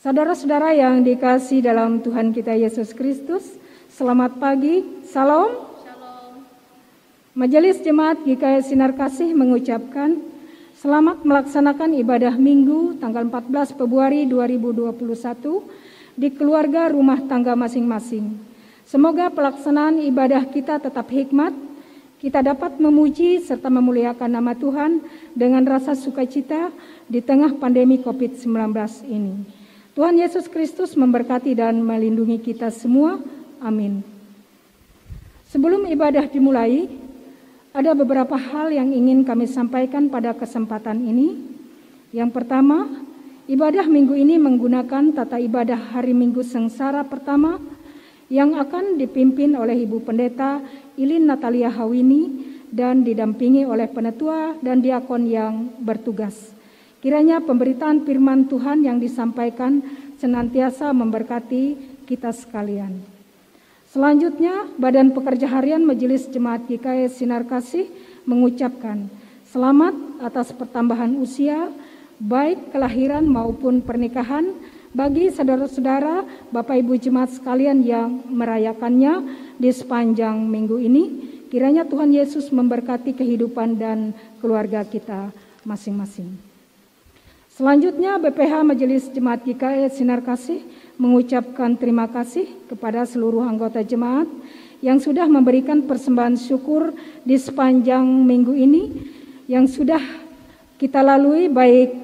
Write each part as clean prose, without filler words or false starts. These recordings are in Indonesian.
Saudara-saudara yang dikasihi dalam Tuhan kita Yesus Kristus, selamat pagi, salam. Shalom. Majelis Jemaat GKI Sinar Kasih mengucapkan selamat melaksanakan ibadah Minggu tanggal 14 Februari 2021 di keluarga rumah tangga masing-masing. Semoga pelaksanaan ibadah kita tetap hikmat, kita dapat memuji serta memuliakan nama Tuhan dengan rasa sukacita di tengah pandemi COVID-19 ini. Tuhan Yesus Kristus memberkati dan melindungi kita semua. Amin. Sebelum ibadah dimulai, ada beberapa hal yang ingin kami sampaikan pada kesempatan ini. Yang pertama, ibadah minggu ini menggunakan tata ibadah hari Minggu Sengsara pertama yang akan dipimpin oleh Ibu Pendeta Ilin Natalia Hawini dan didampingi oleh penetua dan diakon yang bertugas. Kiranya pemberitaan firman Tuhan yang disampaikan senantiasa memberkati kita sekalian. Selanjutnya, Badan Pekerja Harian Majelis Jemaat GKI Sinar Kasih mengucapkan selamat atas pertambahan usia, baik kelahiran maupun pernikahan, bagi saudara-saudara, Bapak Ibu Jemaat sekalian yang merayakannya di sepanjang minggu ini. Kiranya Tuhan Yesus memberkati kehidupan dan keluarga kita masing-masing. Selanjutnya, BPH Majelis Jemaat GKI Sinar Kasih mengucapkan terima kasih kepada seluruh anggota jemaat yang sudah memberikan persembahan syukur di sepanjang minggu ini yang sudah kita lalui, baik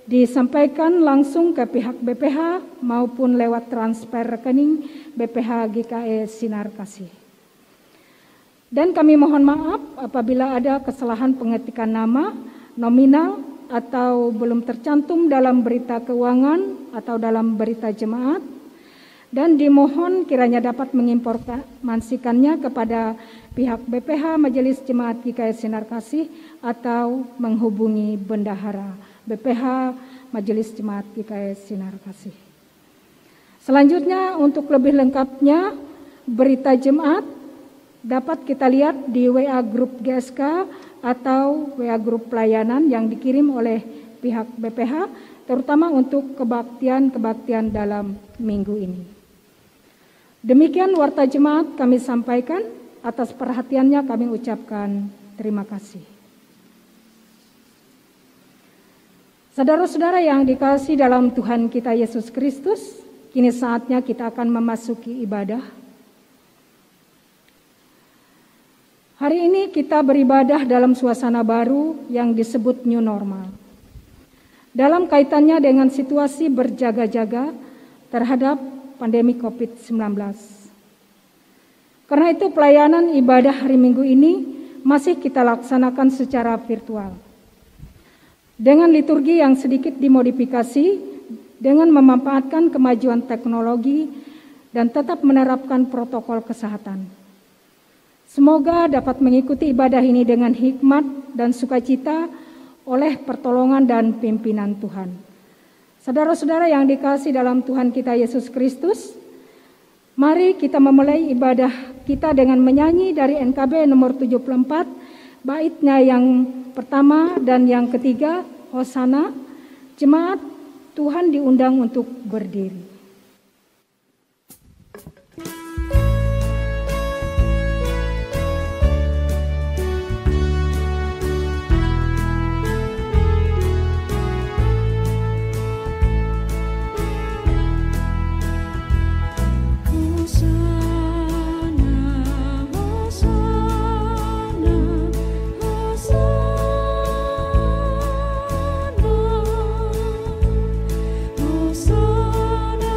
disampaikan langsung ke pihak BPH maupun lewat transfer rekening BPH GKI Sinar Kasih. Dan kami mohon maaf apabila ada kesalahan pengetikan nama, nominal, atau belum tercantum dalam berita keuangan atau dalam berita jemaat, dan dimohon kiranya dapat menginformasikannya kepada pihak BPH Majelis Jemaat GKI Sinar Kasih atau menghubungi Bendahara BPH Majelis Jemaat GKI Sinar Kasih. Selanjutnya, untuk lebih lengkapnya berita jemaat dapat kita lihat di WA Grup GSK atau WA Grup Pelayanan yang dikirim oleh pihak BPH, terutama untuk kebaktian-kebaktian dalam minggu ini. Demikian warta jemaat kami sampaikan, atas perhatiannya kami ucapkan terima kasih. Saudara-saudara yang dikasihi dalam Tuhan kita Yesus Kristus, kini saatnya kita akan memasuki ibadah. Hari ini kita beribadah dalam suasana baru yang disebut new normal. Dalam kaitannya dengan situasi berjaga-jaga terhadap pandemi COVID-19. Karena itu pelayanan ibadah hari Minggu ini masih kita laksanakan secara virtual. Dengan liturgi yang sedikit dimodifikasi, dengan memanfaatkan kemajuan teknologi dan tetap menerapkan protokol kesehatan. Semoga dapat mengikuti ibadah ini dengan hikmat dan sukacita oleh pertolongan dan pimpinan Tuhan. Saudara-saudara yang dikasihi dalam Tuhan kita Yesus Kristus, mari kita memulai ibadah kita dengan menyanyi dari NKB nomor 74, baitnya yang pertama dan yang ketiga, Hosana. Jemaat, Tuhan diundang untuk berdiri. Hosana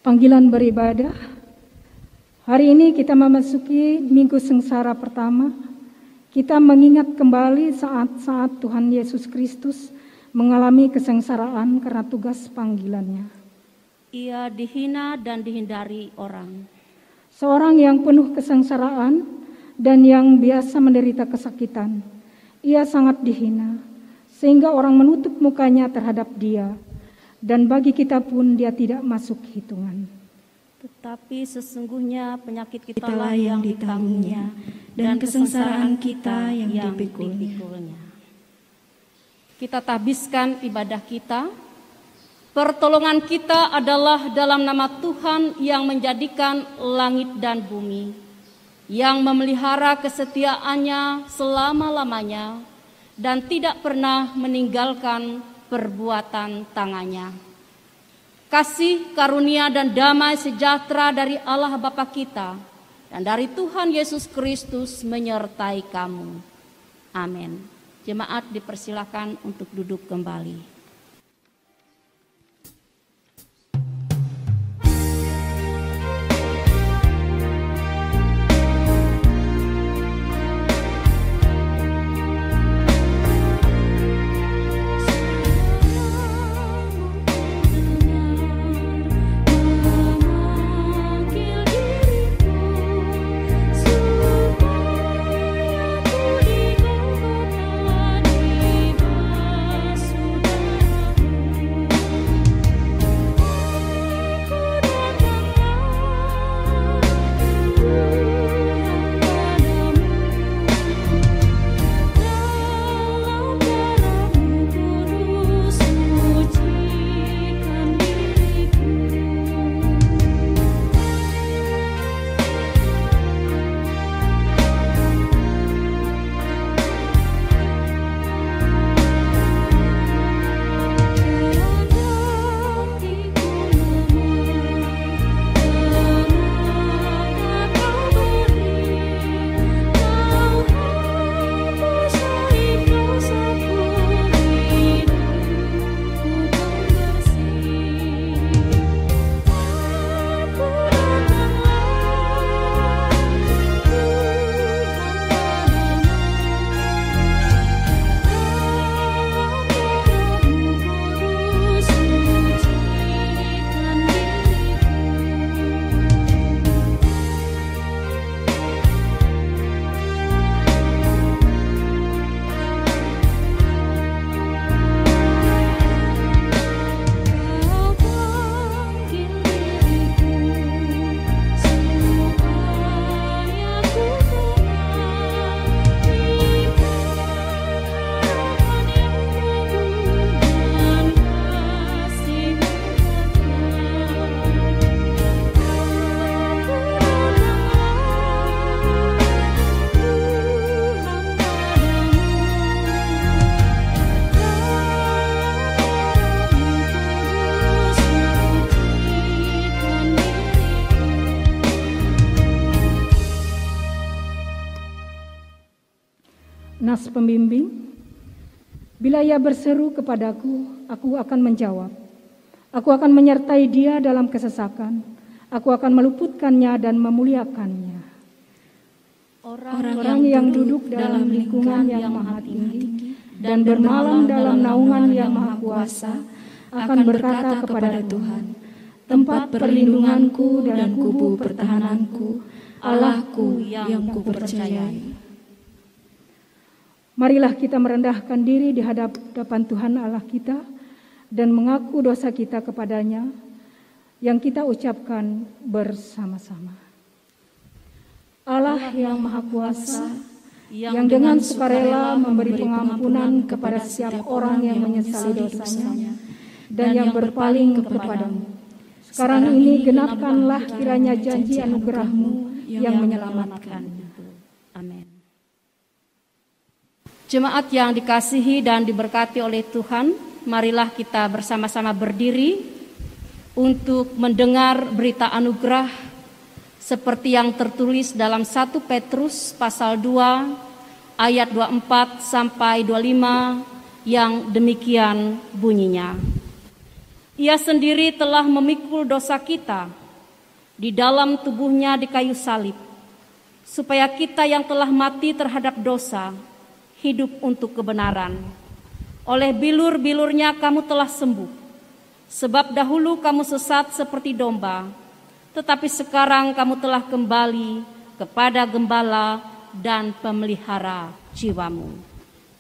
Panggilan beribadah. Hari ini kita memasuki Minggu Sengsara pertama. Kita mengingat kembali saat-saat Tuhan Yesus Kristus mengalami kesengsaraan karena tugas panggilannya. Ia dihina dan dihindari orang. Seorang yang penuh kesengsaraan dan yang biasa menderita kesakitan. Ia sangat dihina, sehingga orang menutup mukanya terhadap dia. Dan bagi kita pun dia tidak masuk hitungan. Tetapi sesungguhnya penyakit kitalah yang ditanggungnya, dan kesengsaraan kita yang dipikulnya. Kita tabiskan ibadah kita. Pertolongan kita adalah dalam nama Tuhan yang menjadikan langit dan bumi, yang memelihara kesetiaannya selama-lamanya dan tidak pernah meninggalkan perbuatan tangannya. Kasih, karunia dan damai sejahtera dari Allah Bapa kita dan dari Tuhan Yesus Kristus menyertai kamu. Amin. Jemaat dipersilakan untuk duduk kembali. Nas pembimbing, bila ia berseru kepadaku, aku akan menjawab. Aku akan menyertai dia dalam kesesakan. Aku akan meluputkannya dan memuliakannya. Orang yang duduk dalam lingkungan yang maha tinggi dan bermalam dalam naungan yang maha kuasa akan berkata kepada Tuhan, tempat perlindunganku dan kubu pertahananku, Allahku yang kupercayai. Marilah kita merendahkan diri di hadapan Tuhan Allah kita dan mengaku dosa kita kepadanya yang kita ucapkan bersama-sama. Allah yang Maha Kuasa, yang dengan sukarela memberi pengampunan kepada setiap orang yang menyesali dosanya dan yang berpaling kepadamu. Sekarang ini genapkanlah kiranya janji anugerah-Mu yang menyelamatkan. Amin. Jemaat yang dikasihi dan diberkati oleh Tuhan, marilah kita bersama-sama berdiri untuk mendengar berita anugerah seperti yang tertulis dalam 1 Petrus pasal 2 ayat 24 sampai 25 yang demikian bunyinya. Ia sendiri telah memikul dosa kita di dalam tubuhnya di kayu salib, supaya kita yang telah mati terhadap dosa hidup untuk kebenaran. Oleh bilur-bilurnya kamu telah sembuh, sebab dahulu kamu sesat seperti domba, tetapi sekarang kamu telah kembali kepada gembala dan pemelihara jiwamu.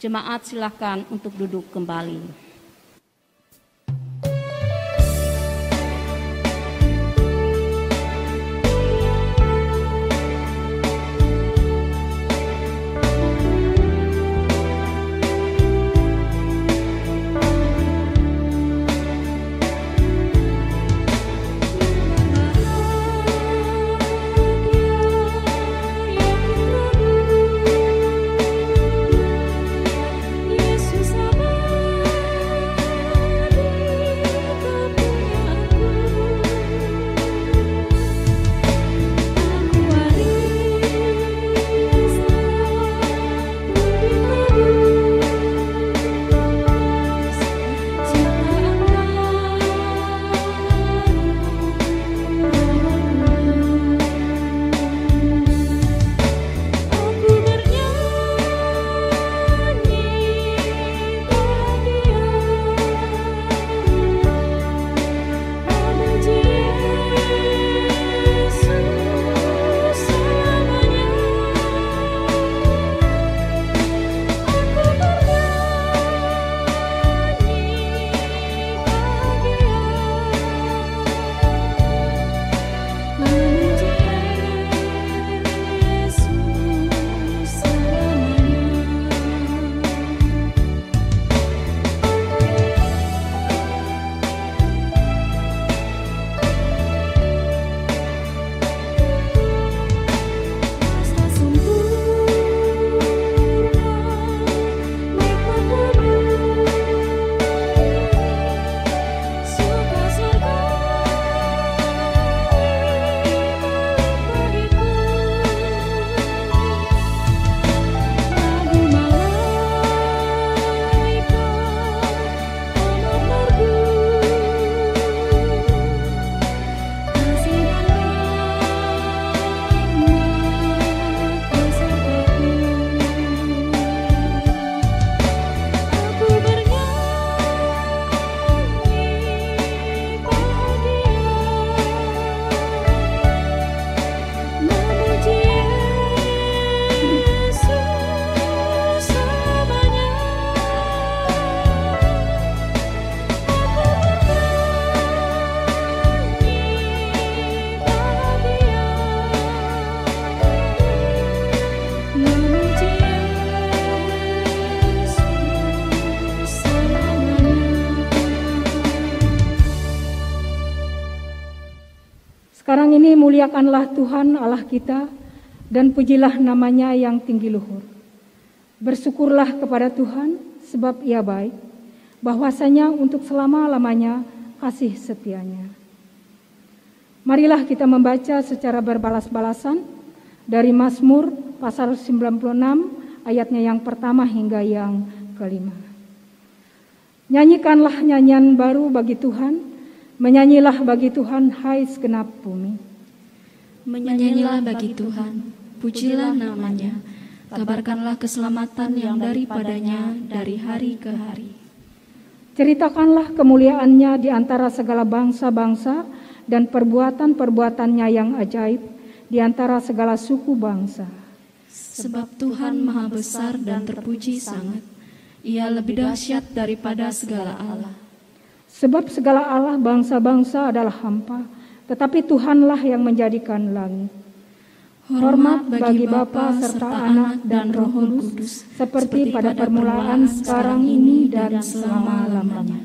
Jemaat silakan untuk duduk kembali. Sekarang ini muliakanlah Tuhan Allah kita dan pujilah namanya yang tinggi luhur. Bersyukurlah kepada Tuhan sebab Ia baik, bahwasanya untuk selama-lamanya kasih setianya. Marilah kita membaca secara berbalas-balasan dari Mazmur pasal 96 ayatnya yang pertama hingga yang kelima. Nyanyikanlah nyanyian baru bagi Tuhan, menyanyilah bagi Tuhan hai segenap bumi. Menyanyilah bagi Tuhan, pujilah namanya, kabarkanlah keselamatan yang daripadanya dari hari ke hari. Ceritakanlah kemuliaannya di antara segala bangsa-bangsa dan perbuatan-perbuatannya yang ajaib di antara segala suku bangsa. Sebab Tuhan maha besar dan terpuji sangat, Ia lebih dahsyat daripada segala Allah. Sebab segala Allah bangsa-bangsa adalah hampa, tetapi Tuhanlah yang menjadikan langit. Hormat bagi Bapa serta Anak dan Roh Kudus, seperti pada permulaan, sekarang ini, dan selama-lamanya.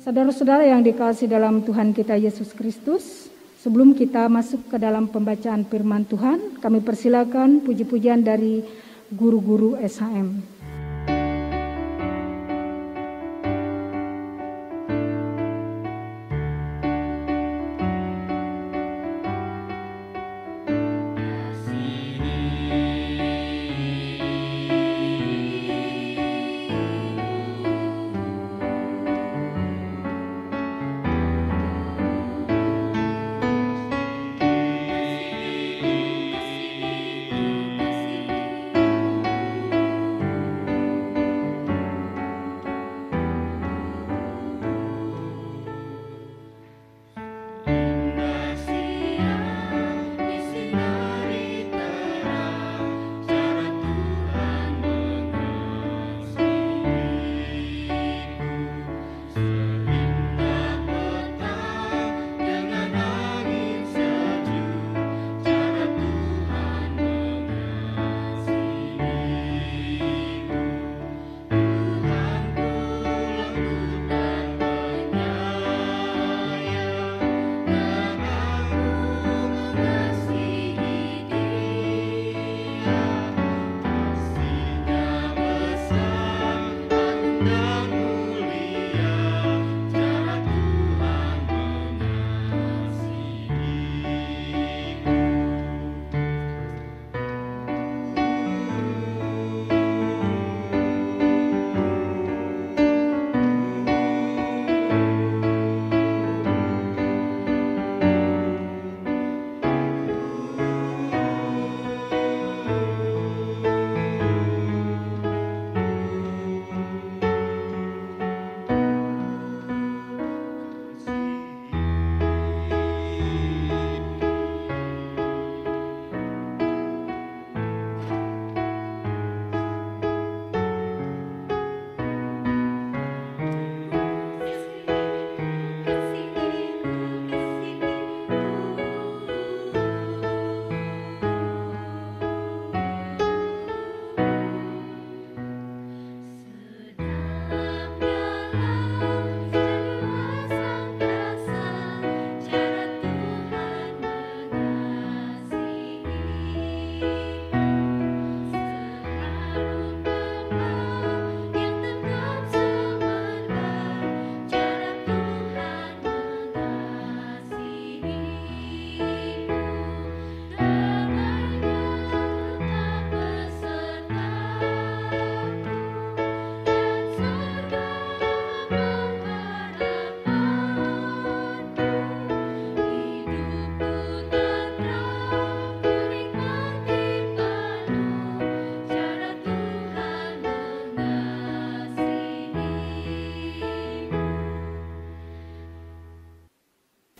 Saudara-saudara yang dikasihi dalam Tuhan kita Yesus Kristus, sebelum kita masuk ke dalam pembacaan firman Tuhan, kami persilakan puji-pujian dari guru-guru SHM.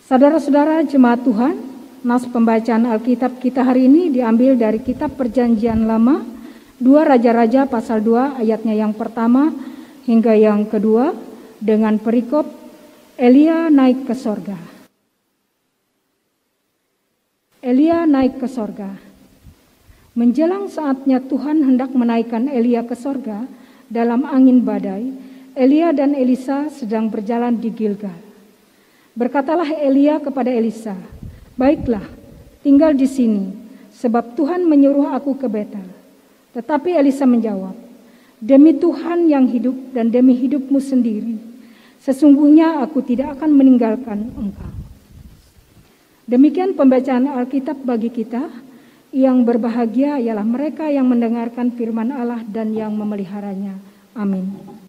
Saudara-saudara jemaat Tuhan, nas pembacaan Alkitab kita hari ini diambil dari kitab Perjanjian Lama, 2 Raja-Raja pasal 2 ayatnya yang pertama hingga yang kedua dengan perikop Elia naik ke sorga. Elia naik ke sorga. Menjelang saatnya Tuhan hendak menaikkan Elia ke sorga dalam angin badai, Elia dan Elisa sedang berjalan di Gilgal. Berkatalah Elia kepada Elisa, "Baiklah, tinggal di sini, sebab Tuhan menyuruh aku ke Betel." Tetapi Elisa menjawab, "Demi Tuhan yang hidup dan demi hidupmu sendiri, sesungguhnya aku tidak akan meninggalkan engkau." Demikian pembacaan Alkitab bagi kita. Yang berbahagia ialah mereka yang mendengarkan firman Allah dan yang memeliharanya. Amin.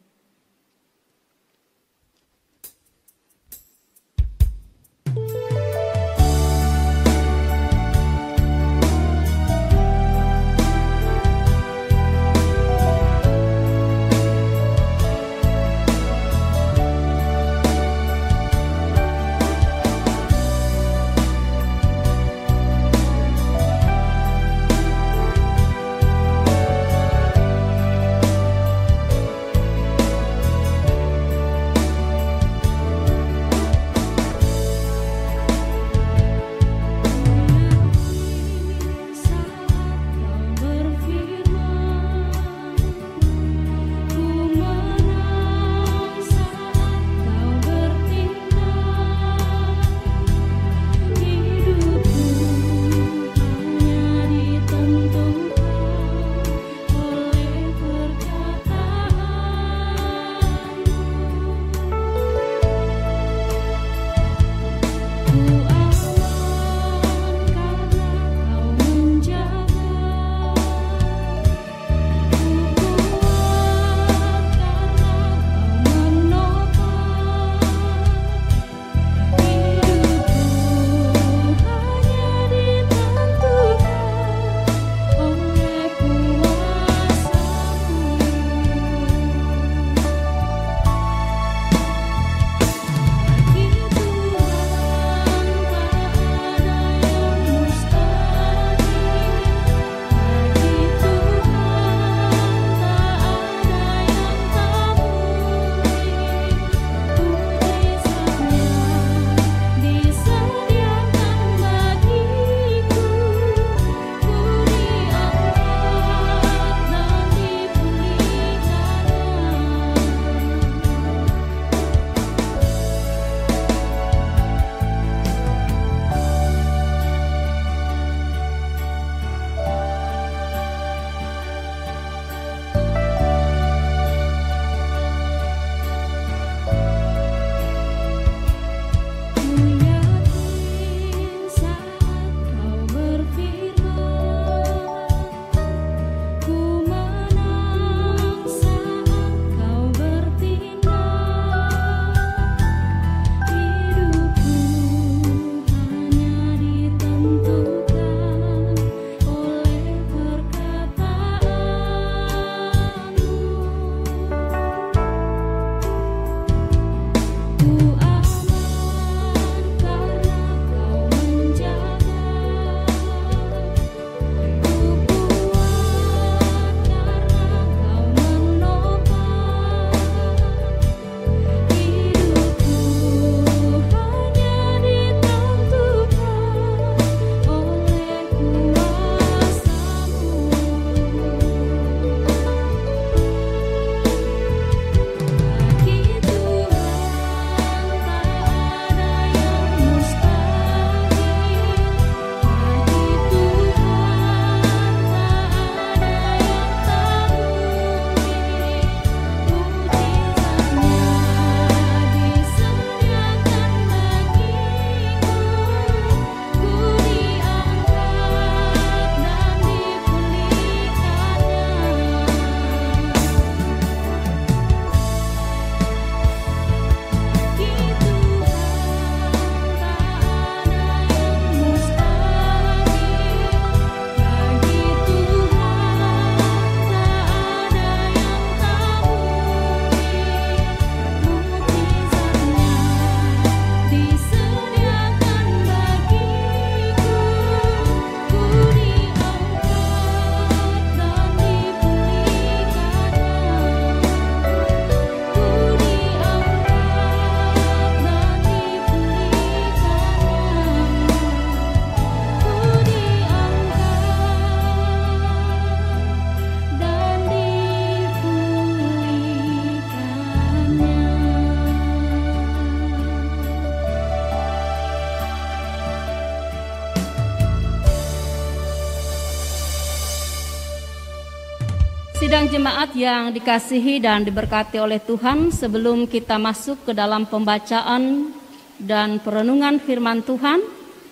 Sidang jemaat yang dikasihi dan diberkati oleh Tuhan, sebelum kita masuk ke dalam pembacaan dan perenungan firman Tuhan,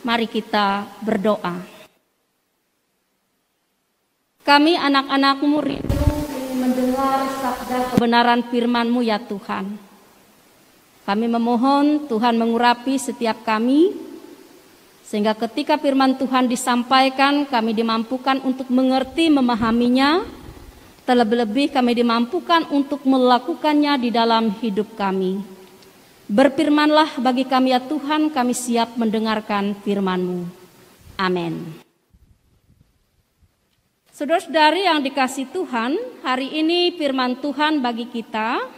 mari kita berdoa. Kami anak-anak-Mu rindu mendengar sabda kebenaran firman-Mu ya Tuhan. Kami memohon Tuhan mengurapi setiap kami, sehingga ketika firman Tuhan disampaikan, kami dimampukan untuk mengerti, memahaminya. Terlebih-lebih kami dimampukan untuk melakukannya di dalam hidup kami. Berfirmanlah bagi kami ya Tuhan, kami siap mendengarkan firman-Mu. Amin. Saudara-saudari yang dikasihi Tuhan, hari ini firman Tuhan bagi kita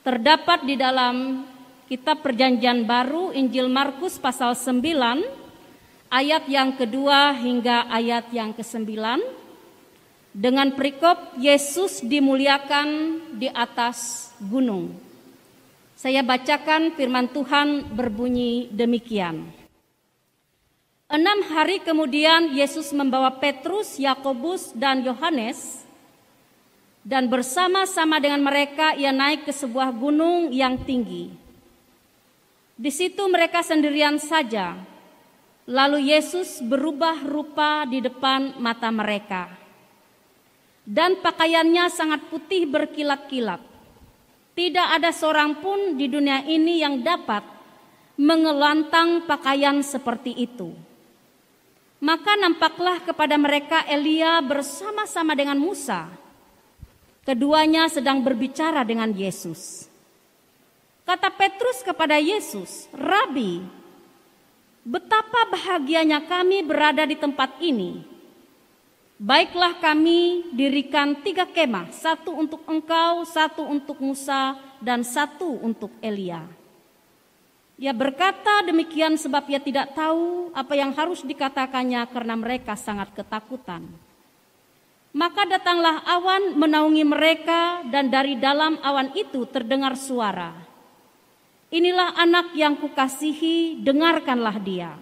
terdapat di dalam kitab Perjanjian Baru, Injil Markus pasal 9, ayat yang kedua hingga ayat yang ke-9. Dengan perikop Yesus dimuliakan di atas gunung. Saya bacakan firman Tuhan berbunyi demikian. 6 hari kemudian Yesus membawa Petrus, Yakobus, dan Yohanes, dan bersama-sama dengan mereka ia naik ke sebuah gunung yang tinggi. Di situ mereka sendirian saja. Lalu Yesus berubah rupa di depan mata mereka. Dan pakaiannya sangat putih berkilat-kilat. Tidak ada seorang pun di dunia ini yang dapat mengelantang pakaian seperti itu. Maka nampaklah kepada mereka Elia bersama-sama dengan Musa. Keduanya sedang berbicara dengan Yesus. Kata Petrus kepada Yesus, "Rabi, betapa bahagianya kami berada di tempat ini. Baiklah kami dirikan 3 kemah, 1 untuk engkau, 1 untuk Musa, dan 1 untuk Elia." Ia berkata demikian sebab ia tidak tahu apa yang harus dikatakannya karena mereka sangat ketakutan. Maka datanglah awan menaungi mereka dan dari dalam awan itu terdengar suara, "Inilah anak yang kukasihi, dengarkanlah dia."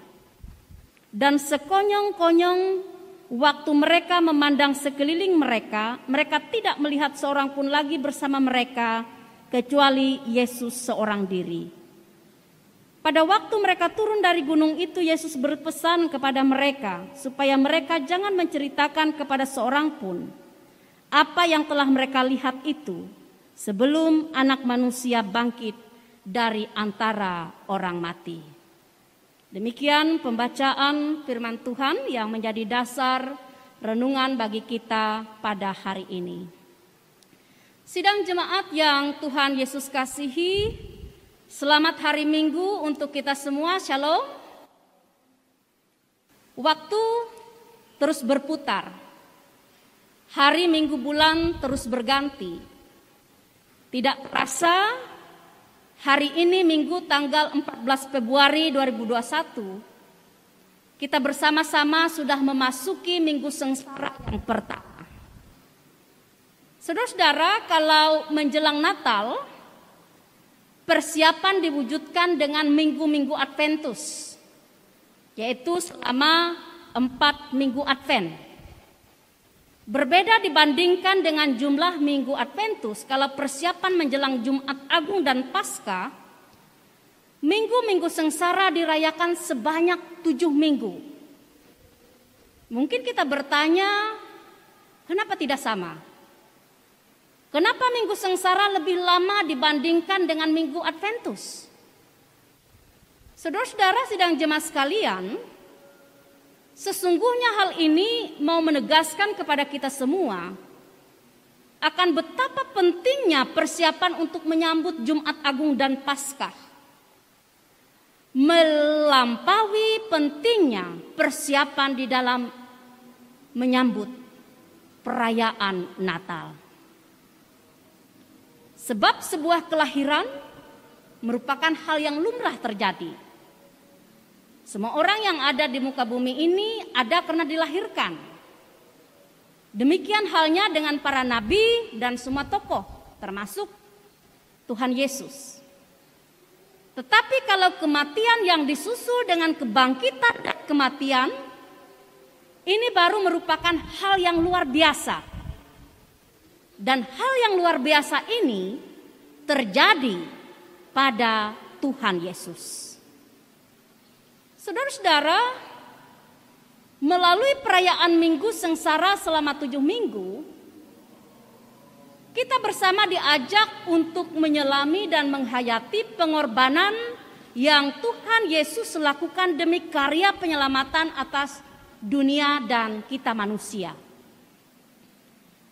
Dan sekonyong-konyong waktu mereka memandang sekeliling mereka, mereka tidak melihat seorang pun lagi bersama mereka kecuali Yesus seorang diri. Pada waktu mereka turun dari gunung itu, Yesus berpesan kepada mereka supaya mereka jangan menceritakan kepada seorang pun apa yang telah mereka lihat itu sebelum Anak Manusia bangkit dari antara orang mati. Demikian pembacaan firman Tuhan yang menjadi dasar renungan bagi kita pada hari ini. Sidang jemaat yang Tuhan Yesus kasihi, selamat hari Minggu untuk kita semua, shalom. Waktu terus berputar, hari Minggu bulan terus berganti. Tidak terasa, hari ini Minggu tanggal 14 Februari 2021, kita bersama-sama sudah memasuki Minggu Sengsara yang pertama. Saudara-saudara, kalau menjelang Natal, persiapan diwujudkan dengan minggu-minggu Adventus, yaitu selama 4 minggu Advent. Berbeda dibandingkan dengan jumlah minggu Adventus, kalau persiapan menjelang Jumat Agung dan Paskah, minggu-minggu sengsara dirayakan sebanyak 7 minggu. Mungkin kita bertanya, kenapa tidak sama? Kenapa minggu sengsara lebih lama dibandingkan dengan minggu Adventus? Saudara-saudara sidang jemaat sekalian, sesungguhnya hal ini mau menegaskan kepada kita semua akan betapa pentingnya persiapan untuk menyambut Jumat Agung dan Paskah. Melampaui pentingnya persiapan di dalam menyambut perayaan Natal. Sebab sebuah kelahiran merupakan hal yang lumrah terjadi. Semua orang yang ada di muka bumi ini ada karena dilahirkan. Demikian halnya dengan para nabi dan semua tokoh, termasuk Tuhan Yesus. Tetapi kalau kematian yang disusul dengan kebangkitan dan kematian, ini baru merupakan hal yang luar biasa. Dan hal yang luar biasa ini terjadi pada Tuhan Yesus. Saudara-saudara, melalui perayaan Minggu Sengsara selama 7 minggu, kita bersama diajak untuk menyelami dan menghayati pengorbanan yang Tuhan Yesus lakukan demi karya penyelamatan atas dunia dan kita manusia.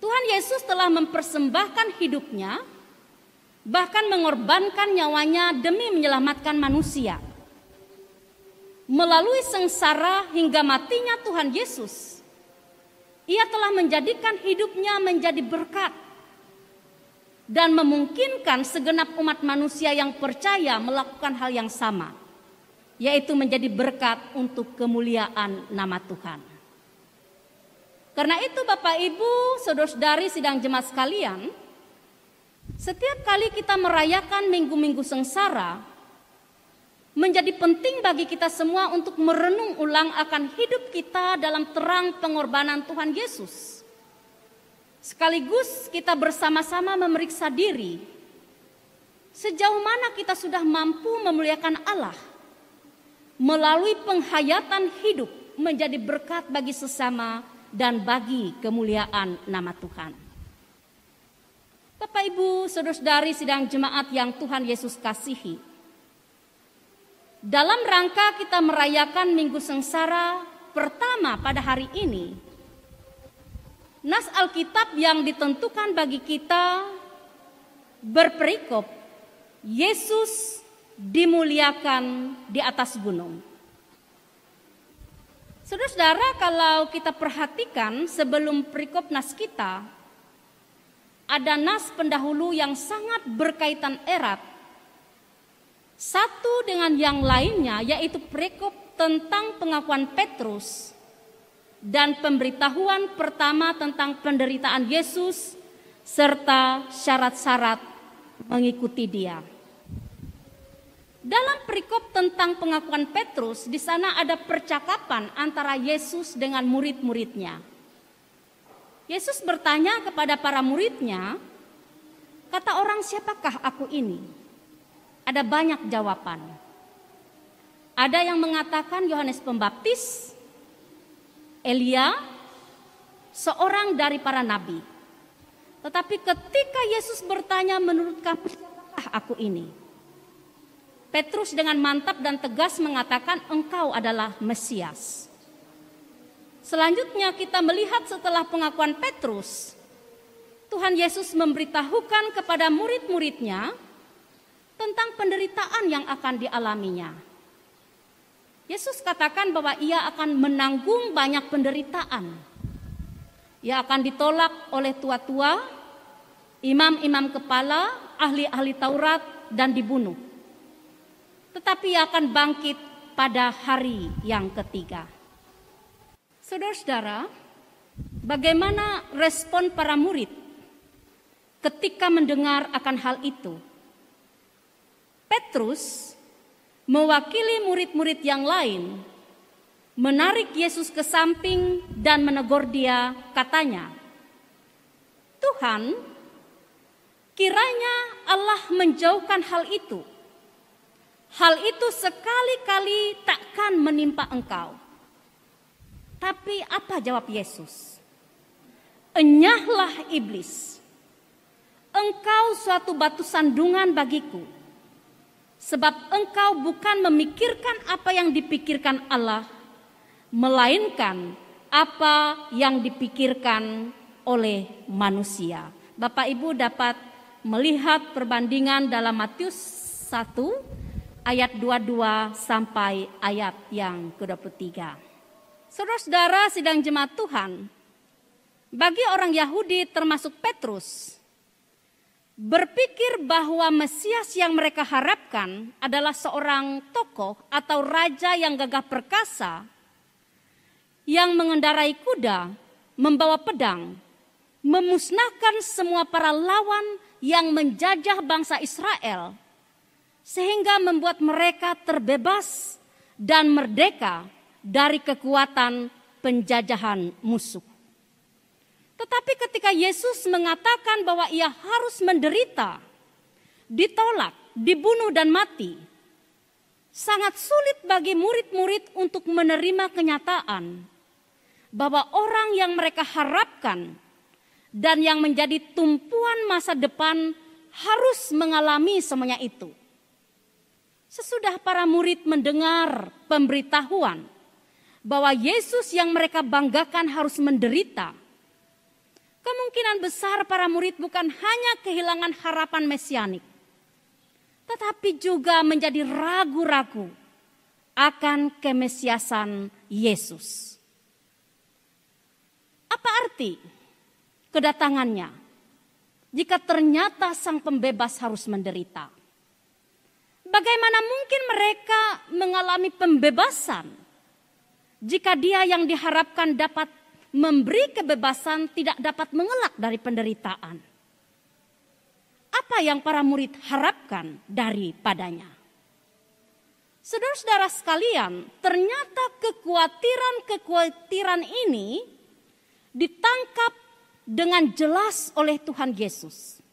Tuhan Yesus telah mempersembahkan hidupnya, bahkan mengorbankan nyawanya demi menyelamatkan manusia. Melalui sengsara hingga matinya Tuhan Yesus, Ia telah menjadikan hidupnya menjadi berkat dan memungkinkan segenap umat manusia yang percaya melakukan hal yang sama, yaitu menjadi berkat untuk kemuliaan nama Tuhan. Karena itu Bapak Ibu, saudara-saudari sidang jemaat sekalian, setiap kali kita merayakan minggu-minggu sengsara, menjadi penting bagi kita semua untuk merenung ulang akan hidup kita dalam terang pengorbanan Tuhan Yesus. Sekaligus kita bersama-sama memeriksa diri, sejauh mana kita sudah mampu memuliakan Allah melalui penghayatan hidup menjadi berkat bagi sesama dan bagi kemuliaan nama Tuhan. Bapak Ibu, saudara-saudari sidang jemaat yang Tuhan Yesus kasihi, dalam rangka kita merayakan Minggu Sengsara pertama pada hari ini, nas Alkitab yang ditentukan bagi kita berperikop Yesus dimuliakan di atas gunung. Saudara-saudara, kalau kita perhatikan sebelum perikop nas kita, ada nas pendahulu yang sangat berkaitan erat satu dengan yang lainnya, yaitu perikop tentang pengakuan Petrus dan pemberitahuan pertama tentang penderitaan Yesus serta syarat-syarat mengikuti Dia. Dalam perikop tentang pengakuan Petrus, di sana ada percakapan antara Yesus dengan murid-muridnya. Yesus bertanya kepada para muridnya, kata orang, siapakah aku ini? Ada banyak jawaban. Ada yang mengatakan Yohanes Pembaptis, Elia, seorang dari para nabi. Tetapi ketika Yesus bertanya, menurut kamu siapakah aku ini? Petrus dengan mantap dan tegas mengatakan, engkau adalah Mesias. Selanjutnya kita melihat setelah pengakuan Petrus, Tuhan Yesus memberitahukan kepada murid-muridnya tentang penderitaan yang akan dialaminya. Yesus katakan bahwa Ia akan menanggung banyak penderitaan. Ia akan ditolak oleh tua-tua, imam-imam kepala, ahli-ahli Taurat, dan dibunuh. Tetapi Ia akan bangkit pada hari yang ketiga. Saudara-saudara, bagaimana respon para murid ketika mendengar akan hal itu? Petrus mewakili murid-murid yang lain menarik Yesus ke samping dan menegur Dia, katanya, Tuhan, kiranya Allah menjauhkan hal itu. Hal itu sekali-kali takkan menimpa engkau. Tapi apa jawab Yesus? Enyahlah iblis, engkau suatu batu sandungan bagiku, sebab engkau bukan memikirkan apa yang dipikirkan Allah, melainkan apa yang dipikirkan oleh manusia. Bapak Ibu dapat melihat perbandingan dalam Matius 1 ayat 22 sampai ayat yang ke-23. Saudara-saudara sidang jemaat Tuhan, bagi orang Yahudi termasuk Petrus, berpikir bahwa Mesias yang mereka harapkan adalah seorang tokoh atau raja yang gagah perkasa, yang mengendarai kuda, membawa pedang, memusnahkan semua para lawan yang menjajah bangsa Israel, sehingga membuat mereka terbebas dan merdeka dari kekuatan penjajahan musuh. Tetapi ketika Yesus mengatakan bahwa ia harus menderita, ditolak, dibunuh dan mati, sangat sulit bagi murid-murid untuk menerima kenyataan bahwa orang yang mereka harapkan dan yang menjadi tumpuan masa depan harus mengalami semuanya itu. Sesudah para murid mendengar pemberitahuan bahwa Yesus yang mereka banggakan harus menderita, kemungkinan besar para murid bukan hanya kehilangan harapan mesianik, tetapi juga menjadi ragu-ragu akan kemesiasan Yesus. Apa arti kedatangannya jika ternyata sang pembebas harus menderita? Bagaimana mungkin mereka mengalami pembebasan jika dia yang diharapkan dapat memberi kebebasan tidak dapat mengelak dari penderitaan? Apa yang para murid harapkan daripadanya? Saudara-saudara sekalian, ternyata kekhawatiran ini ditangkap dengan jelas oleh Tuhan Yesus.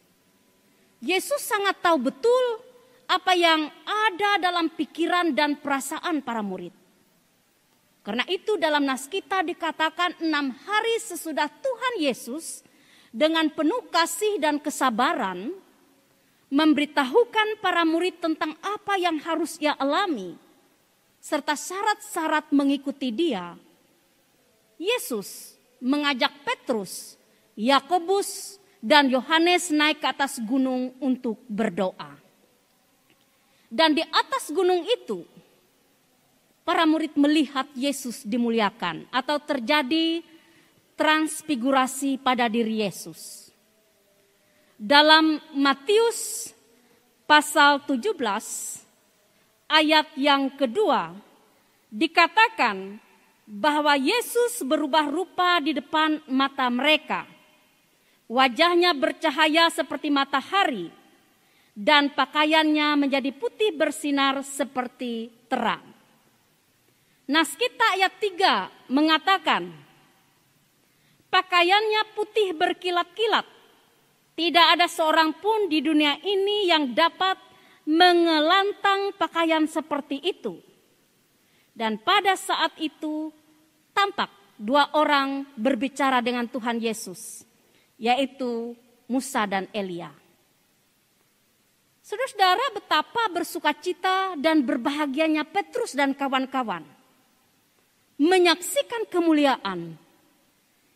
Yesus sangat tahu betul apa yang ada dalam pikiran dan perasaan para murid. Karena itu dalam nas kita dikatakan 6 hari sesudah Tuhan Yesus dengan penuh kasih dan kesabaran memberitahukan para murid tentang apa yang harus ia alami serta syarat-syarat mengikuti dia, Yesus mengajak Petrus, Yakobus, dan Yohanes naik ke atas gunung untuk berdoa. Dan di atas gunung itu, para murid melihat Yesus dimuliakan atau terjadi transfigurasi pada diri Yesus. Dalam Matius pasal 17 ayat yang kedua dikatakan bahwa Yesus berubah rupa di depan mata mereka. Wajahnya bercahaya seperti matahari dan pakaiannya menjadi putih bersinar seperti terang. Nas kita ayat 3 mengatakan pakaiannya putih berkilat-kilat. Tidak ada seorang pun di dunia ini yang dapat mengelantang pakaian seperti itu. Dan pada saat itu tampak 2 orang berbicara dengan Tuhan Yesus, yaitu Musa dan Elia. Saudara-saudara, betapa bersukacita dan berbahagianya Petrus dan kawan-kawan menyaksikan kemuliaan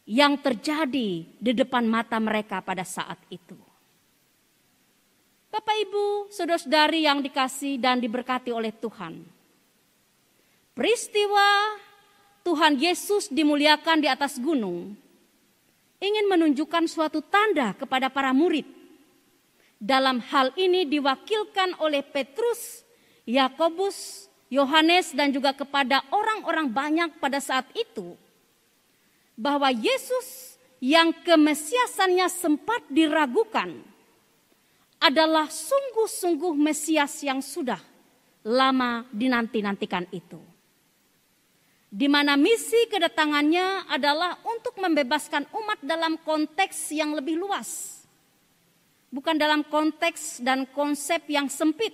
yang terjadi di depan mata mereka pada saat itu. Bapak, Ibu, saudara-saudari yang dikasihi dan diberkati oleh Tuhan. Peristiwa Tuhan Yesus dimuliakan di atas gunung ingin menunjukkan suatu tanda kepada para murid. Dalam hal ini diwakilkan oleh Petrus, Yakobus, Yohanes dan juga kepada orang-orang banyak pada saat itu. Bahwa Yesus yang kemesiasannya sempat diragukan adalah sungguh-sungguh Mesias yang sudah lama dinanti-nantikan itu. Di mana misi kedatangannya adalah untuk membebaskan umat dalam konteks yang lebih luas. Bukan dalam konteks dan konsep yang sempit.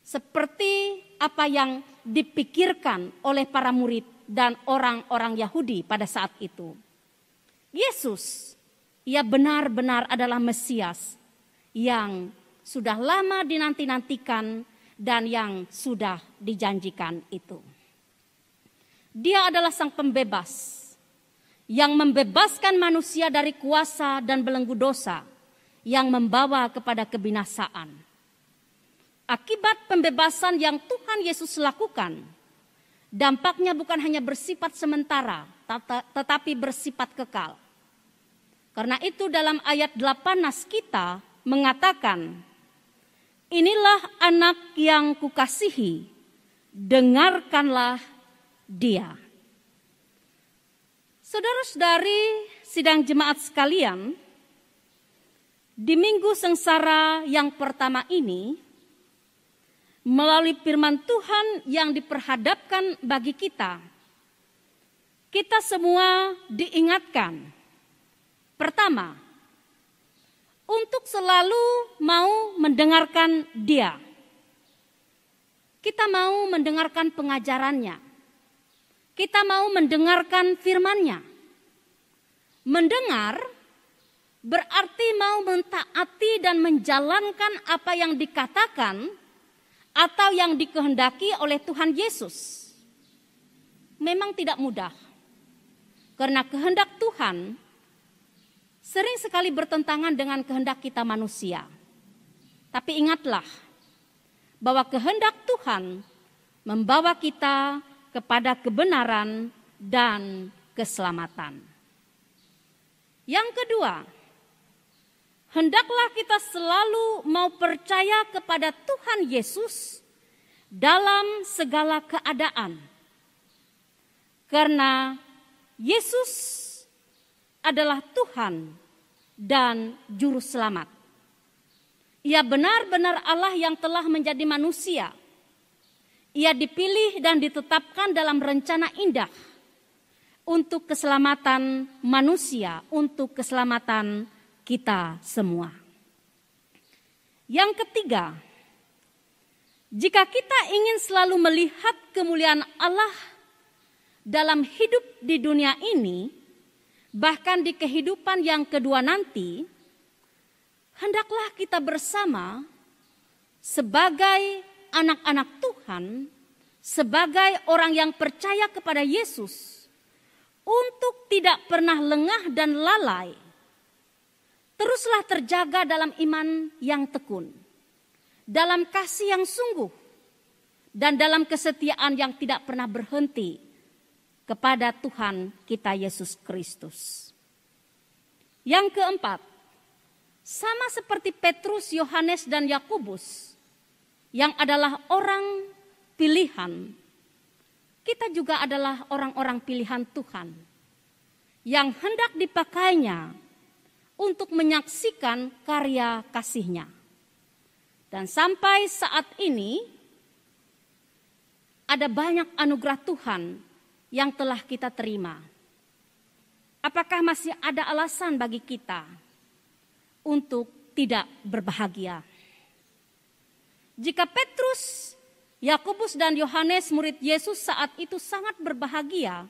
Seperti apa yang dipikirkan oleh para murid dan orang-orang Yahudi pada saat itu. Yesus, ia benar-benar adalah Mesias yang sudah lama dinanti-nantikan dan yang sudah dijanjikan itu. Dia adalah sang pembebas yang membebaskan manusia dari kuasa dan belenggu dosa yang membawa kepada kebinasaan. Akibat pembebasan yang Tuhan Yesus lakukan, dampaknya bukan hanya bersifat sementara, tetapi bersifat kekal. Karena itu dalam ayat 8 nas kita mengatakan, inilah anak yang kukasihi, dengarkanlah dia. Saudara-saudari sidang jemaat sekalian, di minggu sengsara yang pertama ini, melalui firman Tuhan yang diperhadapkan bagi kita, kita semua diingatkan Pertama, untuk selalu mau mendengarkan Dia. Kita mau mendengarkan pengajarannya. Kita mau mendengarkan firman-Nya. Mendengar berarti mau mentaati dan menjalankan apa yang dikatakan atau yang dikehendaki oleh Tuhan Yesus. Memang tidak mudah, karena kehendak Tuhan sering sekali bertentangan dengan kehendak kita manusia. Tapi ingatlah bahwa kehendak Tuhan membawa kita kepada kebenaran dan keselamatan. Yang kedua, hendaklah kita selalu mau percaya kepada Tuhan Yesus dalam segala keadaan. Karena Yesus adalah Tuhan dan Juru Selamat. Ia benar-benar Allah yang telah menjadi manusia. Ia dipilih dan ditetapkan dalam rencana indah untuk keselamatan manusia, untuk keselamatan kita semua. Yang ketiga, jika kita ingin selalu melihat kemuliaan Allah dalam hidup di dunia ini, bahkan di kehidupan yang kedua nanti, hendaklah kita bersama sebagai anak-anak Tuhan, sebagai orang yang percaya kepada Yesus, untuk tidak pernah lengah dan lalai. Teruslah terjaga dalam iman yang tekun, dalam kasih yang sungguh, dan dalam kesetiaan yang tidak pernah berhenti kepada Tuhan kita Yesus Kristus. Yang keempat, sama seperti Petrus, Yohanes, dan Yakobus yang adalah orang pilihan, kita juga adalah orang-orang pilihan Tuhan yang hendak dipakainya untuk menyaksikan karya kasih-Nya. Dan sampai saat ini ada banyak anugerah Tuhan yang telah kita terima. Apakah masih ada alasan bagi kita untuk tidak berbahagia? Jika Petrus, Yakobus, dan Yohanes murid Yesus saat itu sangat berbahagia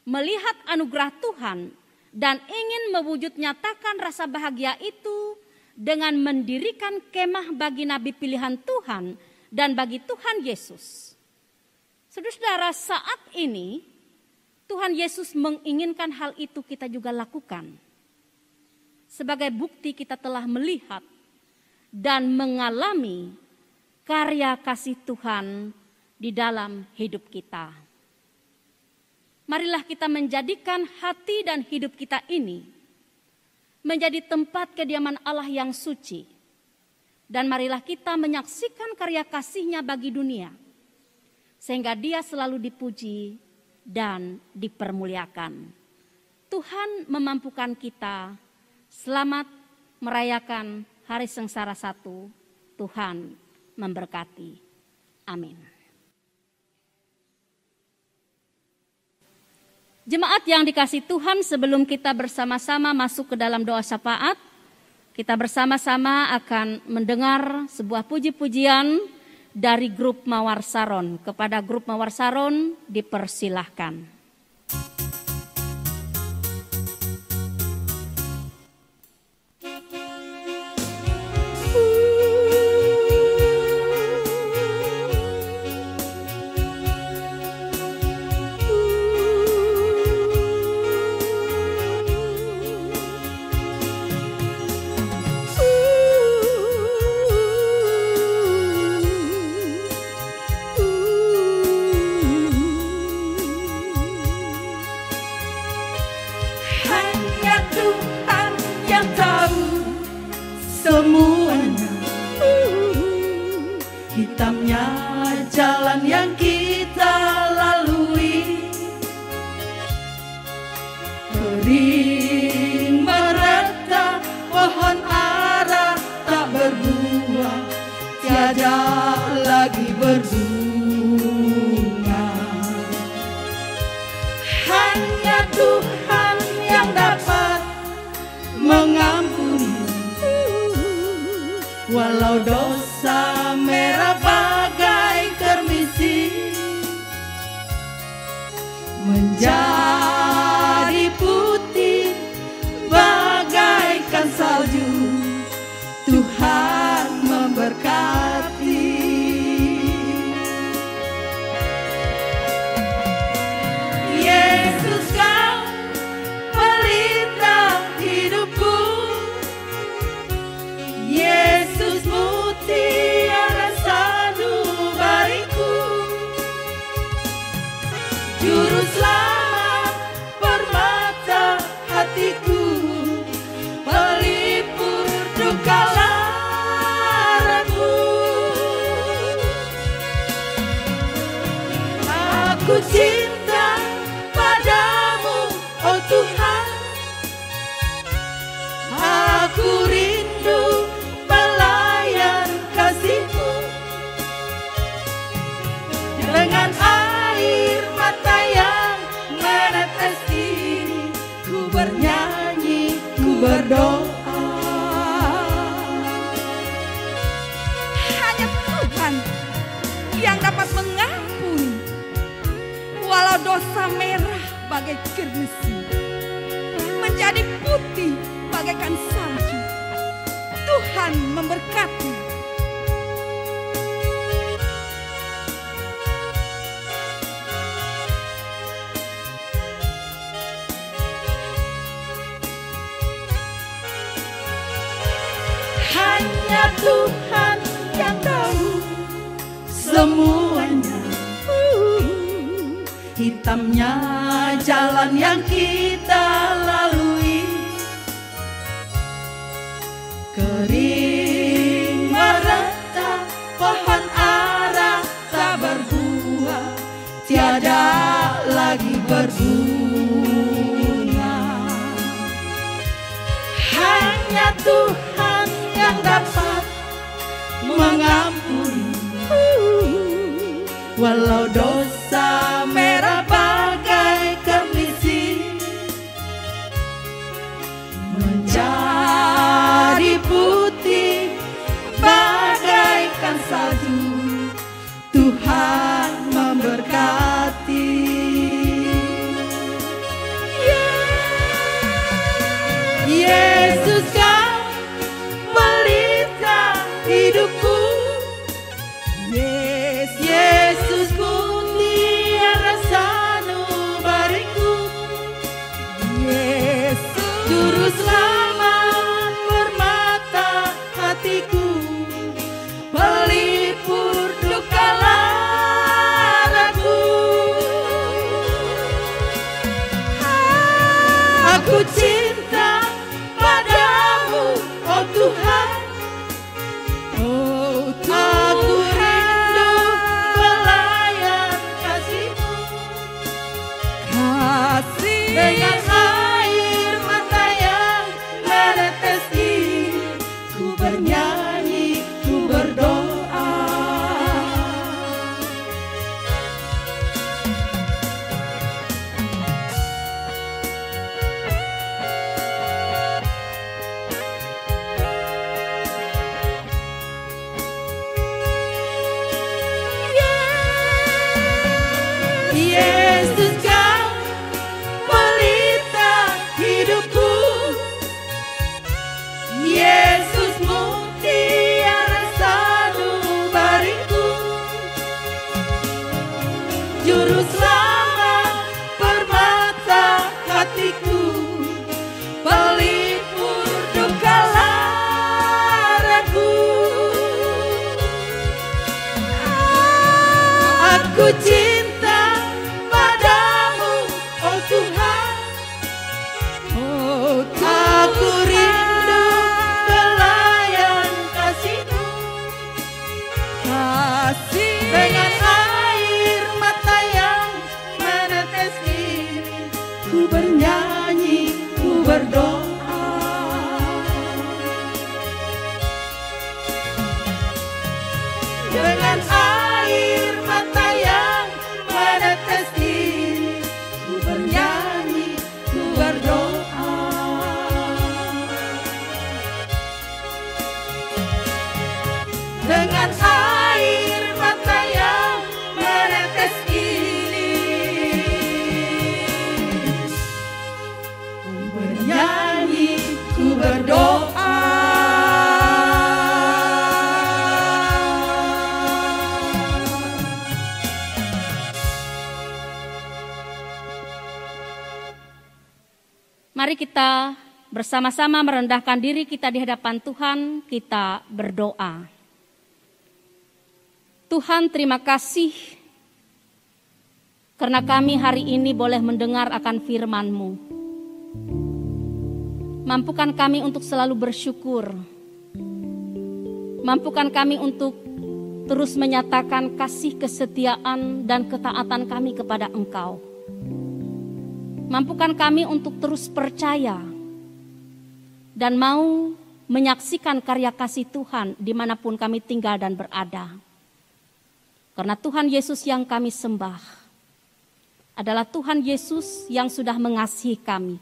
melihat anugerah Tuhan dan ingin mewujud nyatakan rasa bahagia itu dengan mendirikan kemah bagi nabi pilihan Tuhan dan bagi Tuhan Yesus. Saudara-saudara, saat ini Tuhan Yesus menginginkan hal itu kita juga lakukan. Sebagai bukti kita telah melihat dan mengalami karya kasih Tuhan di dalam hidup kita. Marilah kita menjadikan hati dan hidup kita ini menjadi tempat kediaman Allah yang suci. Dan marilah kita menyaksikan karya kasih-Nya bagi dunia, sehingga Dia selalu dipuji dan dipermuliakan. Tuhan memampukan kita selamat merayakan Hari Sengsara 1. Tuhan memberkati. Amin. Jemaat yang dikasihi Tuhan, sebelum kita bersama-sama masuk ke dalam doa syafaat, kita bersama-sama akan mendengar sebuah puji-pujian dari grup Mawar Saron. Kepada grup Mawar Saron dipersilahkan. Semuanya hitamnya jalan yang kita lalui, kering merata pohon ara tak berbuah, tiada lagi berbunga. Hanya Tuhan yang dapat Walau dosa merah bagai kermisi menjadi putih bagaikan salju, Tuhan memberkati. Yesus kau pelita hidupku, Yesus mutiara sanubariku, juru selamat permata hatiku, pelipur duka laraku. Aku cinta padamu, oh Tuhan, aku rindu pelayan kasih-Mu. Dengan air mata yang menetes ini, ku bernyanyi, ku berdoa. Hanya Tuhan yang dapat mengampuni, walau dosa merah bagai kermisi menjadi putih bagaikan salju, Tuhan memberkati. Hanya Tuhan yang tahu semuanya. Hitamnya jalan yang kita lalui, kering meretak pohon ara tak berbuah, tiada lagi berbunga. Hanya Tuhan yang dapat mengampuni, walau dosa merah bagai kermisi menjadi putih bagaikan salju, Tuhan memberkati. Yesus kau pelita hidupku, Yesus mutiara sanubariku, Yesus juru selamat permata hatiku, pelipur duka laraku. Aku cinta padamu, oh Tuhan, oh Tuhan. Aku rindu pelayan kasih-Mu, dengan air mata yang menetes ini, ku bernyanyi, ku berdoa. Yesus kau pelita hidupku, Yesus mutiara sanubariku, juru selamat permata hatiku, pelipur duka laraku. Aku cinta padamu, oh Tuhan, oh Tuhan. Aku rindu pelayan kasih-Mu, dengan air mata yang menetes ini, ku bernyanyi, ku berdoa. Dengan air mata yang menetes ini, ku bernyanyi, ku berdoa. Mari kita bersama-sama merendahkan diri kita di hadapan Tuhan, kita berdoa. Tuhan, terima kasih karena kami hari ini boleh mendengar akan firman-Mu. Mampukan kami untuk selalu bersyukur. Mampukan kami untuk terus menyatakan kasih kesetiaan dan ketaatan kami kepada Engkau. Mampukan kami untuk terus percaya dan mau menyaksikan karya kasih Tuhan dimanapun kami tinggal dan berada. Karena Tuhan Yesus yang kami sembah adalah Tuhan Yesus yang sudah mengasihi kami,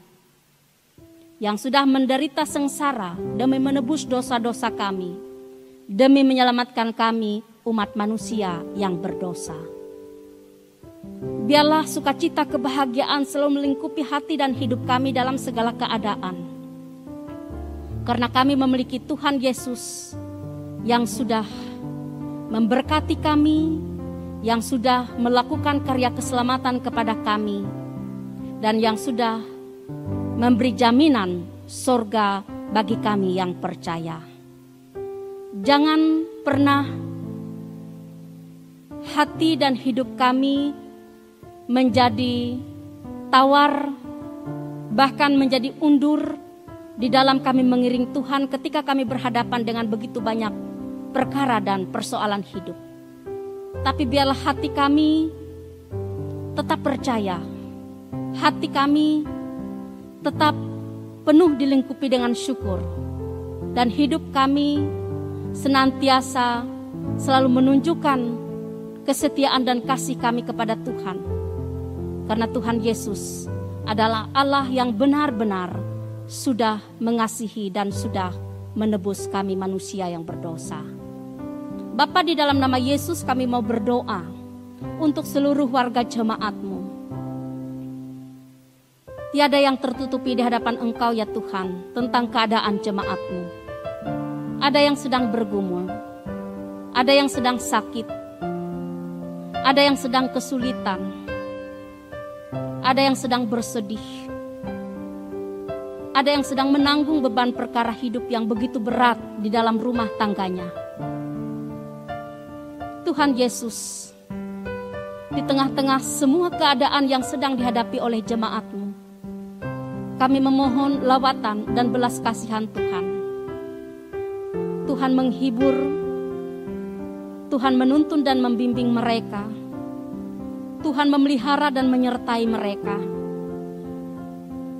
yang sudah menderita sengsara demi menebus dosa-dosa kami, demi menyelamatkan kami umat manusia yang berdosa. Biarlah sukacita kebahagiaan selalu melingkupi hati dan hidup kami dalam segala keadaan. Karena kami memiliki Tuhan Yesus yang sudah memberkati kami, yang sudah melakukan karya keselamatan kepada kami, dan yang sudah memberi jaminan surga bagi kami yang percaya. Jangan pernah hati dan hidup kami menjadi tawar, bahkan menjadi undur di dalam kami mengiring Tuhan ketika kami berhadapan dengan begitu banyak perkara dan persoalan hidup. Tapi biarlah hati kami tetap percaya, hati kami tetap penuh dilingkupi dengan syukur, dan hidup kami senantiasa selalu menunjukkan kesetiaan dan kasih kami kepada Tuhan. Karena Tuhan Yesus adalah Allah yang benar-benar sudah mengasihi dan sudah menebus kami manusia yang berdosa. Bapa, di dalam nama Yesus kami mau berdoa untuk seluruh warga jemaat-Mu. Tiada yang tertutupi di hadapan Engkau ya Tuhan tentang keadaan jemaat-Mu. Ada yang sedang bergumul, ada yang sedang sakit, ada yang sedang kesulitan, ada yang sedang bersedih, ada yang sedang menanggung beban perkara hidup yang begitu berat di dalam rumah tangganya. Tuhan Yesus, di tengah-tengah semua keadaan yang sedang dihadapi oleh jemaat-Mu, kami memohon lawatan dan belas kasihan Tuhan. Tuhan menghibur, Tuhan menuntun dan membimbing mereka, Tuhan memelihara dan menyertai mereka.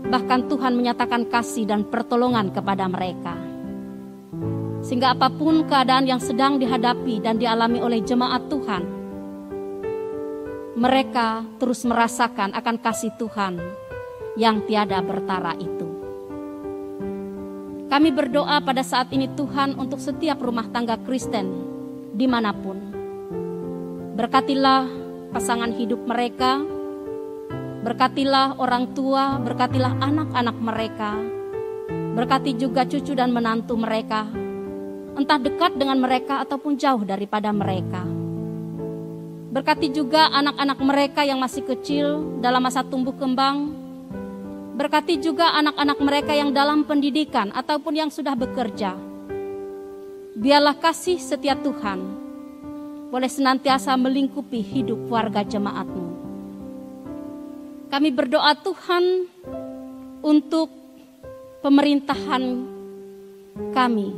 Bahkan Tuhan menyatakan kasih dan pertolongan kepada mereka. Sehingga apapun keadaan yang sedang dihadapi dan dialami oleh jemaat Tuhan, mereka terus merasakan akan kasih Tuhan yang tiada bertara itu. Kami berdoa pada saat ini Tuhan untuk setiap rumah tangga Kristen dimanapun. Berkatilah pasangan hidup mereka, berkatilah orang tua, berkatilah anak-anak mereka, berkati juga cucu dan menantu mereka, entah dekat dengan mereka ataupun jauh daripada mereka. Berkati juga anak-anak mereka yang masih kecil dalam masa tumbuh kembang. Berkati juga anak-anak mereka yang dalam pendidikan ataupun yang sudah bekerja. Biarlah kasih setia Tuhan boleh senantiasa melingkupi hidup warga jemaat-Mu. Kami berdoa Tuhan untuk pemerintahan kami.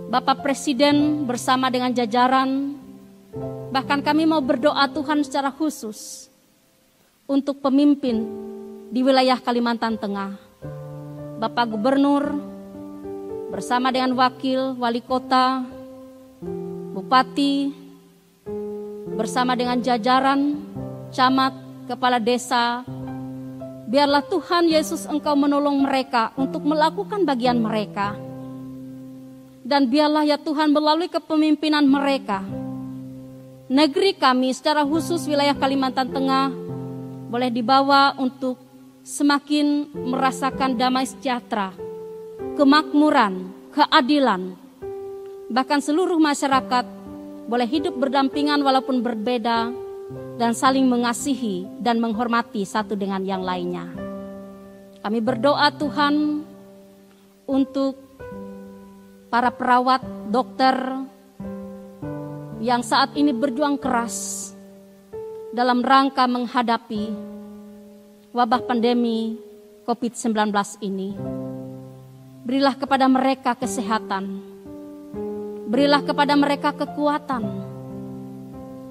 Bapak Presiden bersama dengan jajaran, bahkan kami mau berdoa Tuhan secara khusus untuk pemimpin di wilayah Kalimantan Tengah. Bapak Gubernur bersama dengan wakil, wali kota, bupati, bersama dengan jajaran, camat, kepala desa. Biarlah Tuhan Yesus Engkau menolong mereka untuk melakukan bagian mereka. Dan biarlah ya Tuhan melalui kepemimpinan mereka, negeri kami secara khusus wilayah Kalimantan Tengah boleh dibawa untuk semakin merasakan damai sejahtera, kemakmuran, keadilan. Bahkan seluruh masyarakat boleh hidup berdampingan walaupun berbeda dan saling mengasihi dan menghormati satu dengan yang lainnya. Kami berdoa Tuhan untuk para perawat, dokter yang saat ini berjuang keras dalam rangka menghadapi wabah pandemi COVID-19 ini. Berilah kepada mereka kesehatan, berilah kepada mereka kekuatan,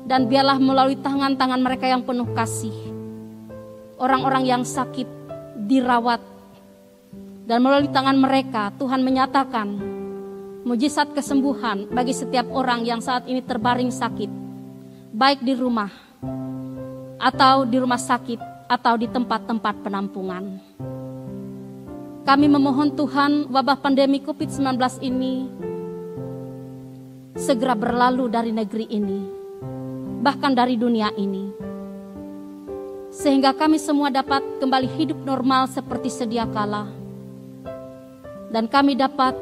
dan biarlah melalui tangan-tangan mereka yang penuh kasih, orang-orang yang sakit dirawat, dan melalui tangan mereka Tuhan menyatakan mujizat kesembuhan bagi setiap orang yang saat ini terbaring sakit, baik di rumah atau di rumah sakit atau di tempat-tempat penampungan. Kami memohon Tuhan wabah pandemi COVID-19 ini segera berlalu dari negeri ini, bahkan dari dunia ini, sehingga kami semua dapat kembali hidup normal seperti sedia kala, dan kami dapat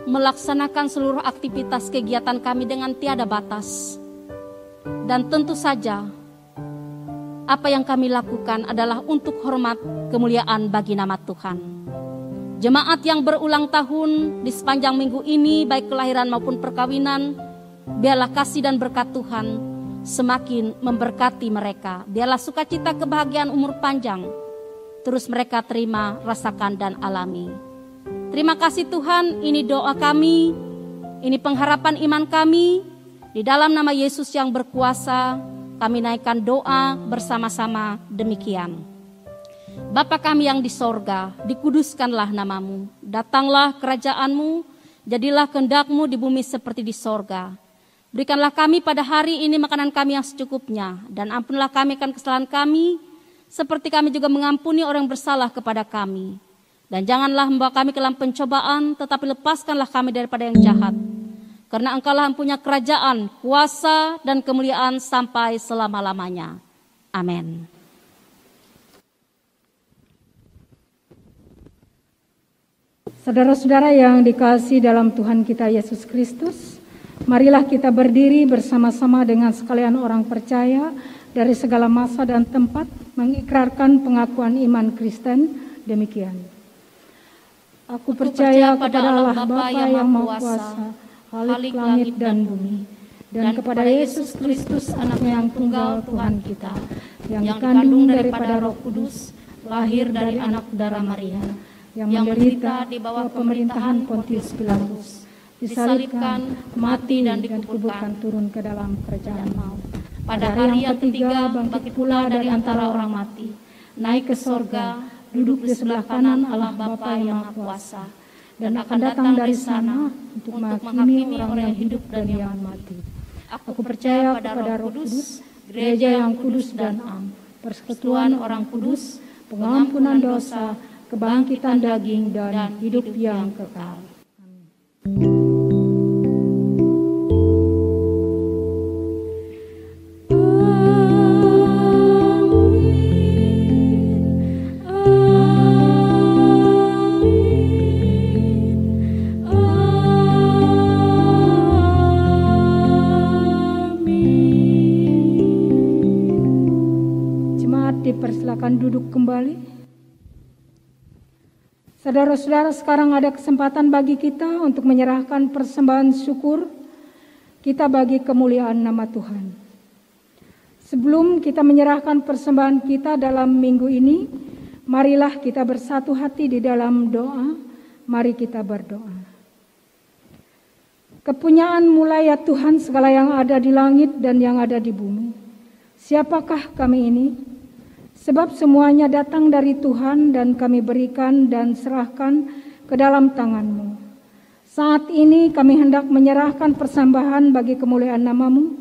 melaksanakan seluruh aktivitas kegiatan kami dengan tiada batas. Dan tentu saja apa yang kami lakukan adalah untuk hormat kemuliaan bagi nama Tuhan. Jemaat yang berulang tahun di sepanjang minggu ini, baik kelahiran maupun perkawinan, biarlah kasih dan berkat Tuhan semakin memberkati mereka. Biarlah sukacita kebahagiaan umur panjang terus mereka terima, rasakan dan alami. Terima kasih Tuhan, ini doa kami, ini pengharapan iman kami. Di dalam nama Yesus yang berkuasa, kami naikkan doa bersama-sama demikian. Bapa kami yang di sorga, dikuduskanlah namamu. Datanglah kerajaanmu, jadilah kehendakmu di bumi seperti di sorga. Berikanlah kami pada hari ini makanan kami yang secukupnya, dan ampunilah kami akan kesalahan kami, seperti kami juga mengampuni orang yang bersalah kepada kami. Dan janganlah membawa kami ke dalam pencobaan, tetapi lepaskanlah kami daripada yang jahat. Karena Engkaulah yang punya kerajaan, kuasa, dan kemuliaan sampai selama-lamanya. Amin. Saudara-saudara yang dikasihi dalam Tuhan kita Yesus Kristus, marilah kita berdiri bersama-sama dengan sekalian orang percaya dari segala masa dan tempat mengikrarkan pengakuan iman Kristen demikian. Aku percaya kepada Allah Bapa yang Maha Kuasa, Khalik langit dan bumi, dan kepada Yesus Kristus anaknya yang tunggal Tuhan kita, yang dikandung daripada Roh Kudus, lahir dari anak darah Maria, yang menderita di bawah pemerintahan Pontius Pilatus, disalibkan, mati dan dikuburkan turun ke dalam kerajaan maut. Pada hari yang ketiga bangkit pula dari antara orang mati, naik ke sorga, duduk di sebelah kanan Allah Bapa yang Maha Kuasa, dan akan datang dari sana untuk menghakimi orang yang hidup dan yang mati. Aku percaya kepada Roh Kudus, gereja yang kudus dan am, persekutuan orang kudus, pengampunan dosa, kebangkitan daging dan hidup yang kekal. Amin. Dipersilakan duduk kembali. Saudara-saudara, sekarang ada kesempatan bagi kita untuk menyerahkan persembahan syukur kita bagi kemuliaan nama Tuhan. Sebelum kita menyerahkan persembahan kita dalam minggu ini, marilah kita bersatu hati di dalam doa. Mari kita berdoa. Kepunyaan-Mu ya Tuhan segala yang ada di langit dan yang ada di bumi. Siapakah kami ini? Sebab semuanya datang dari Tuhan dan kami berikan dan serahkan ke dalam tangan-Mu. Saat ini kami hendak menyerahkan persembahan bagi kemuliaan nama-Mu.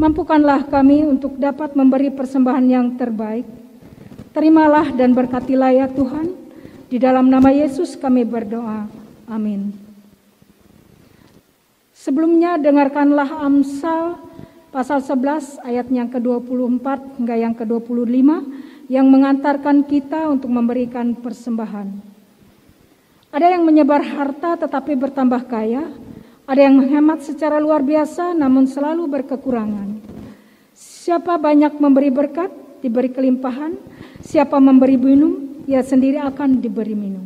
Mampukanlah kami untuk dapat memberi persembahan yang terbaik. Terimalah dan berkatilah ya Tuhan. Di dalam nama Yesus kami berdoa. Amin. Sebelumnya dengarkanlah Amsal pasal 11 ayat yang ke-24 hingga yang ke-25 yang mengantarkan kita untuk memberikan persembahan. Ada yang menyebar harta tetapi bertambah kaya, ada yang menghemat secara luar biasa namun selalu berkekurangan. Siapa banyak memberi berkat, diberi kelimpahan, siapa memberi minum, ia sendiri akan diberi minum.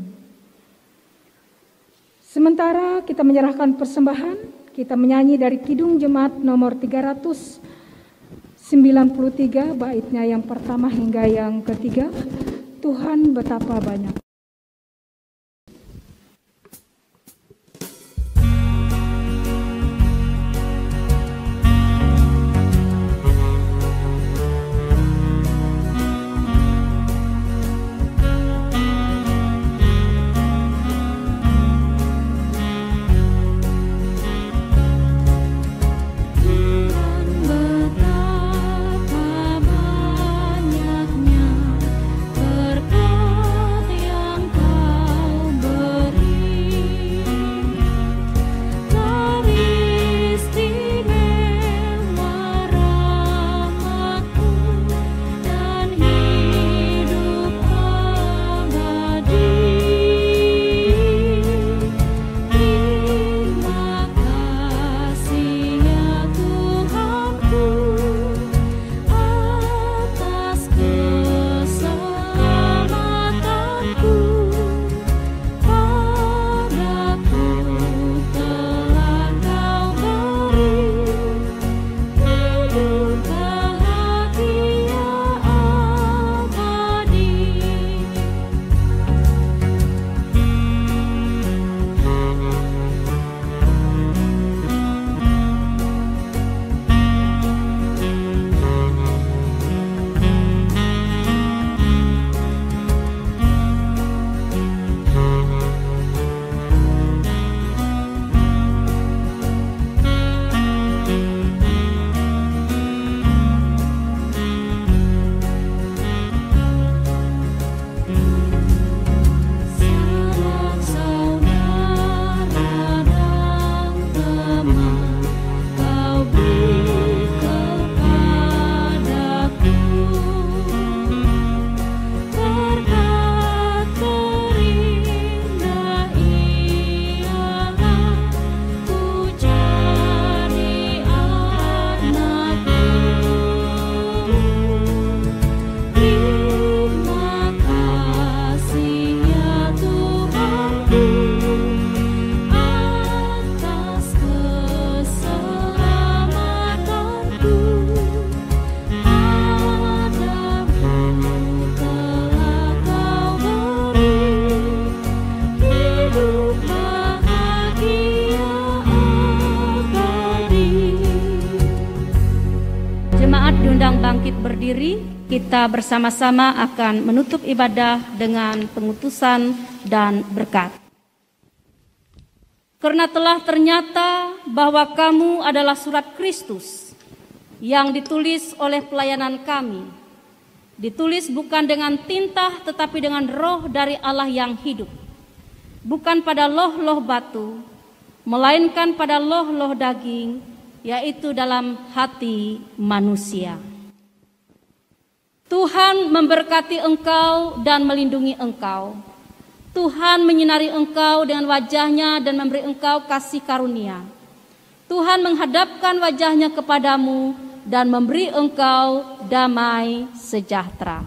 Sementara kita menyerahkan persembahan, kita menyanyi dari Kidung Jemaat nomor 393, baitnya yang pertama hingga yang ketiga, Tuhan betapa banyak. Bangkit berdiri, kita bersama-sama akan menutup ibadah dengan pengutusan dan berkat. Karena telah ternyata bahwa kamu adalah surat Kristus yang ditulis oleh pelayanan kami, ditulis bukan dengan tinta tetapi dengan roh dari Allah yang hidup, bukan pada loh-loh batu, melainkan pada loh-loh daging, yaitu dalam hati manusia. Tuhan memberkati engkau dan melindungi engkau. Tuhan menyinari engkau dengan wajahnya dan memberi engkau kasih karunia. Tuhan menghadapkan wajahnya kepadamu dan memberi engkau damai sejahtera.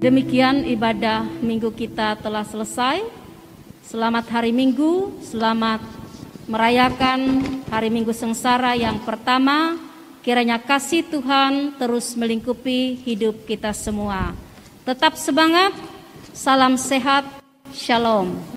Demikian ibadah minggu kita telah selesai. Selamat hari Minggu, selamat merayakan hari Minggu sengsara yang pertama. Kiranya kasih Tuhan terus melingkupi hidup kita semua. Tetap semangat, salam sehat, shalom.